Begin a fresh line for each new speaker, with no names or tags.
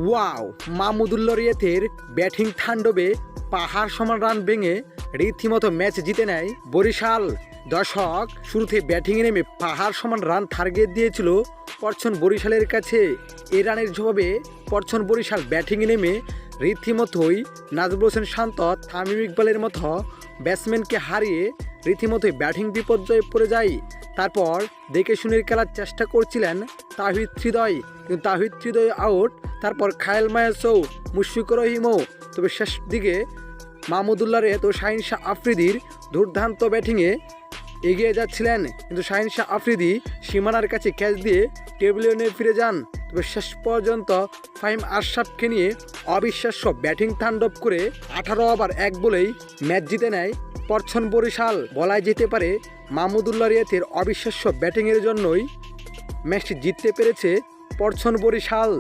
Wow, Mahmudullah রিয়াতের batting তাণ্ডবে পাহাড় সমান রান ভেঙে রীতিমতো ম্যাচ জিতে নেয় বরিশাল। দর্শক, শুরুতে ব্যাটিংয়ে নেমে পাহাড় সমান রান টার্গেট দিয়েছিল পরছন বরিশালের কাছে। এই রানের জবাবে পরছন বরিশাল ব্যাটিংয়ে নেমে রীতিমতোই নাজমুল হোসেন শান্ত, তামিম ইকবালের মতো ব্যাটসম্যানকে হারিয়ে রীতিমতোই ব্যাটিং বিপর্যয়ে পড়ে যায়। তারপর দেখে শুনে খেলার চেষ্টা করছিলেন তাহিদ হৃদয়, কিন্তু তাহিদ হৃদয় আউট। তারপর খায়েল মায়াসৌ, মুশফিকুর রহিমও। তবে শেষ দিকে মাহমুদুল্লাহ রিয়াত ও শাহিন শাহ আফ্রিদির দুর্দান্ত ব্যাটিংয়ে এগিয়ে যাচ্ছিলেন, কিন্তু শাহিন শাহ আফ্রিদি সীমানার কাছে ক্যাচ দিয়ে টেবিলে নিয়ে ফিরে যান। তবে শেষ পর্যন্ত ফাহিম আশরাফকে নিয়ে অবিশ্বাস্য ব্যাটিং তাণ্ডব করে 18 ওভার 1 বলেই ম্যাচ জিতে নেয় পরছন বরিশাল। বলাই যেতে পারে মাহমুদুল্লাহ রিয়াতের অবিশ্বাস্য ব্যাটিংয়ের জন্যই ম্যাচটি জিততে পেরেছে পরছন বরিশাল।